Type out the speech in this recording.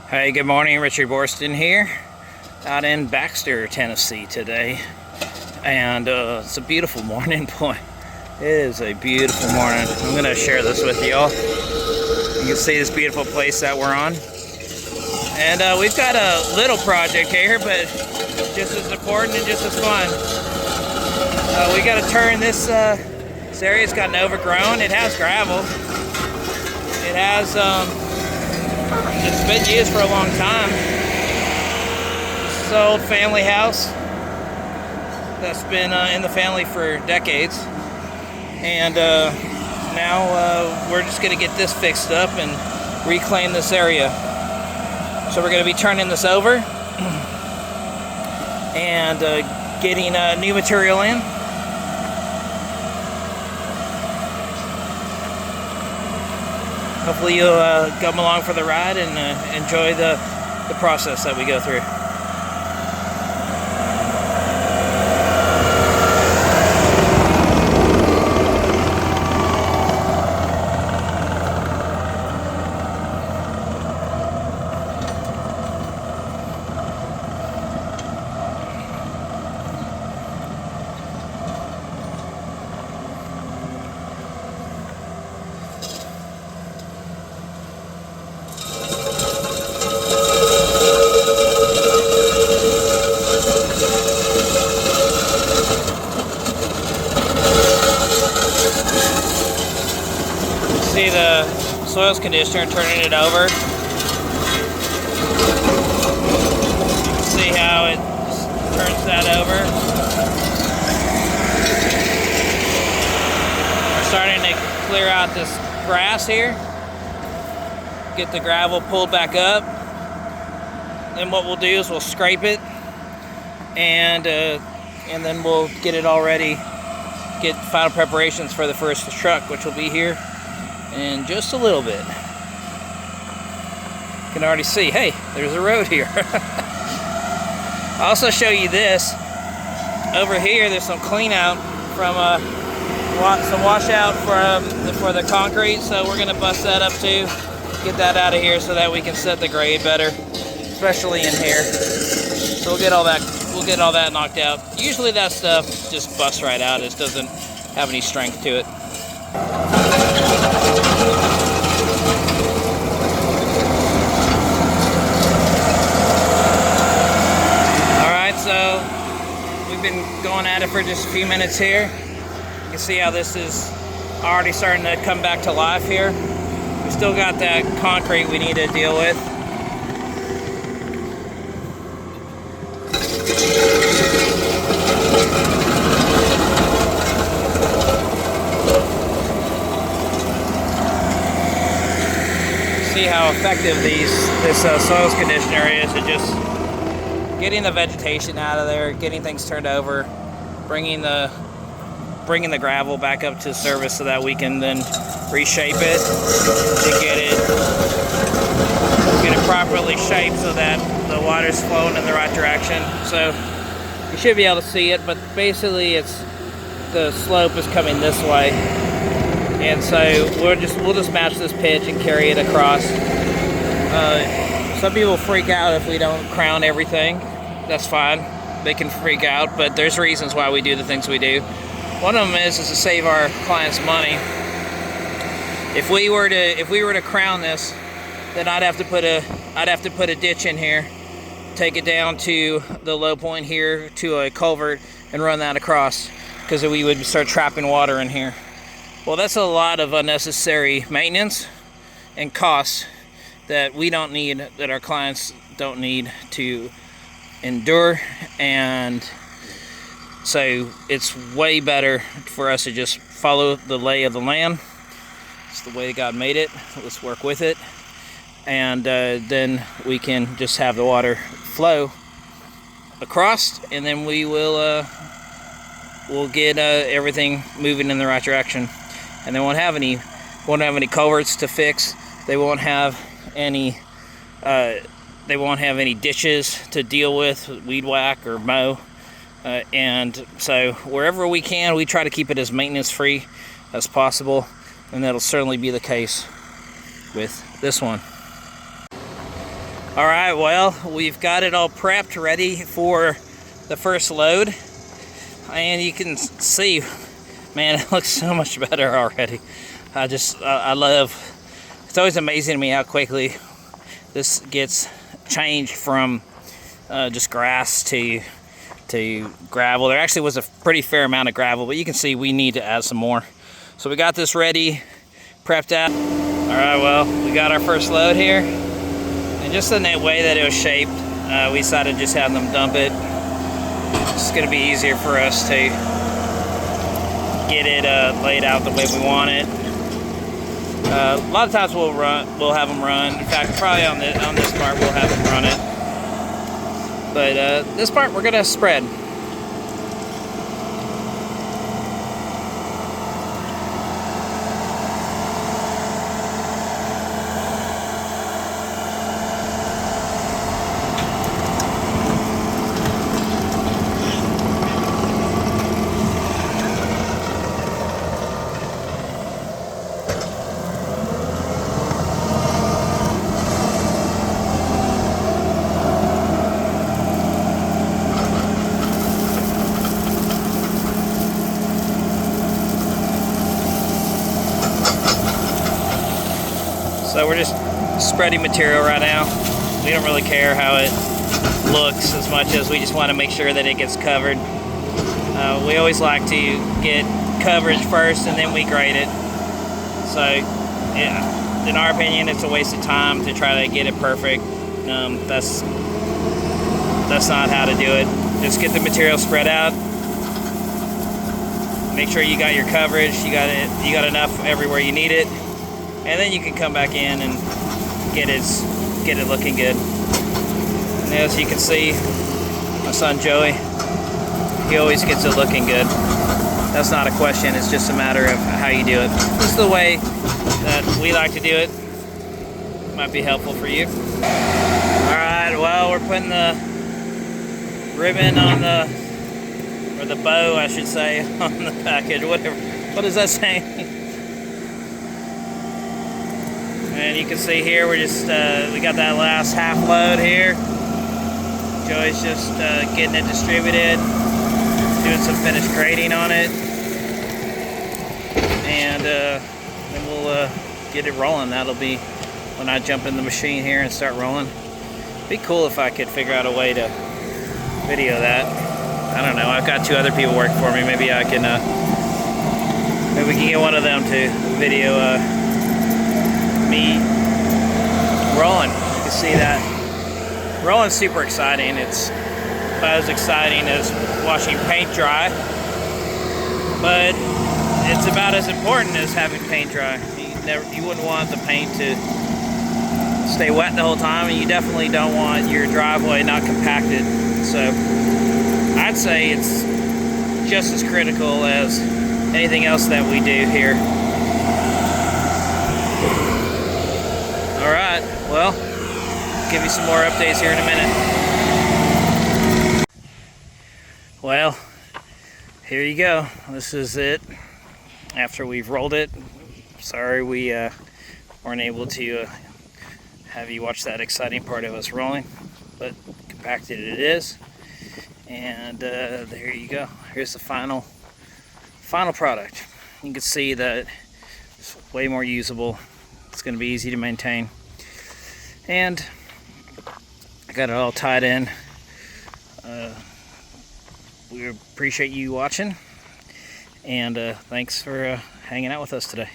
Hey, good morning. Richard Boureston here, out in Baxter, Tennessee today. And it's a beautiful morning, boy. It is a beautiful morning. I'm going to share this with y'all. You can see this beautiful place that we're on. And we've got a little project here, but just as important and just as fun. We got to turn this area's gotten overgrown. It has gravel. It has it's been used for a long time. This is an old family house that's been in the family for decades, and now we're just going to get this fixed up and reclaim this area. So we're going to be turning this over and getting new material in. Hopefully you'll come along for the ride and enjoy the process that we go through. See the soils conditioner turning it over. See how it turns that over. We're starting to clear out this grass here. Get the gravel pulled back up. Then what we'll do is we'll scrape it, and then we'll get it all ready. Get final preparations for the first truck, which will be here in just a little bit. You can already see, hey, there's a road here. I'll also show you this. Over here, there's some clean out from some washout for the concrete, so we're gonna bust that up too. Get that out of here so that we can set the grade better, especially in here. So we'll get all that knocked out. Usually that stuff just busts right out. It doesn't have any strength to it. Alright, so we've been going at it for just a few minutes here. You can see how this is already starting to come back to life here. We still got that concrete we need to deal with. See how effective this soils conditioner is at just getting the vegetation out of there, getting things turned over, bringing the gravel back up to surface so that we can then reshape it to get it properly shaped so that the water's flowing in the right direction. So you should be able to see it, but basically the slope is coming this way. And so we'll just match this pitch and carry it across. Some people freak out if we don't crown everything. That's fine. They can freak out, but there's reasons why we do the things we do. One of them is to save our clients money. If we were to crown this, then I'd have to put a ditch in here, take it down to the low point here to a culvert and run that across, because we would start trapping water in here. Well, that's a lot of unnecessary maintenance and costs that we don't need, that our clients don't need to endure. And so it's way better for us to just follow the lay of the land. It's the way God made it. Let's work with it. And then we can just have the water flow across, and then we'll get everything moving in the right direction. And they won't have any culverts to fix. They won't have any ditches to deal with, weed whack or mow. And so wherever we can, we try to keep it as maintenance free as possible, and that'll certainly be the case with this one. All right, well, we've got it all prepped, ready for the first load. And you can see, man, it looks so much better already. I love, it's always amazing to me how quickly this gets changed from just grass to gravel. There actually was a pretty fair amount of gravel, but you can see we need to add some more. So we got this ready, prepped out. All right, well, we got our first load here. And just in that way that it was shaped, we decided to just have them dump it. It's gonna be easier for us to get it laid out the way we want it. A lot of times we'll have them run. In fact, probably on this part we'll have them run it. But this part we're gonna spread. So we're just spreading material right now. We don't really care how it looks as much as we just want to make sure that it gets covered. We always like to get coverage first and then we grade it. So yeah, in our opinion, it's a waste of time to try to get it perfect. That's not how to do it. Just get the material spread out. Make sure you got your coverage. You got enough everywhere you need it. And then you can come back in and get it looking good. And as you can see, my son Joey, he always gets it looking good. That's not a question, it's just a matter of how you do it. This is the way that we like to do it. Might be helpful for you. Alright, well, we're putting the ribbon on or the bow, I should say, on the package, whatever. What does that say? And you can see here, we're just, we got that last half load here. Joey's just getting it distributed, doing some finished grading on it. And then we'll get it rolling. That'll be when I jump in the machine here and start rolling. Be cool if I could figure out a way to video that. I don't know, I've got 2 other people working for me. Maybe I can, maybe we can get one of them to video me rolling. You can see that rolling's super exciting. It's about as exciting as watching paint dry, but it's about as important as having paint dry. You wouldn't want the paint to stay wet the whole time, and you definitely don't want your driveway not compacted. So I'd say it's just as critical as anything else that we do here. Alright, well, give you some more updates here in a minute. Well, here you go. This is it after we've rolled it. Sorry we weren't able to have you watch that exciting part of us rolling, but compacted it is. And there you go. Here's the final product. You can see that it's way more usable. It's going to be easy to maintain. And I got it all tied in. We appreciate you watching. And thanks for hanging out with us today.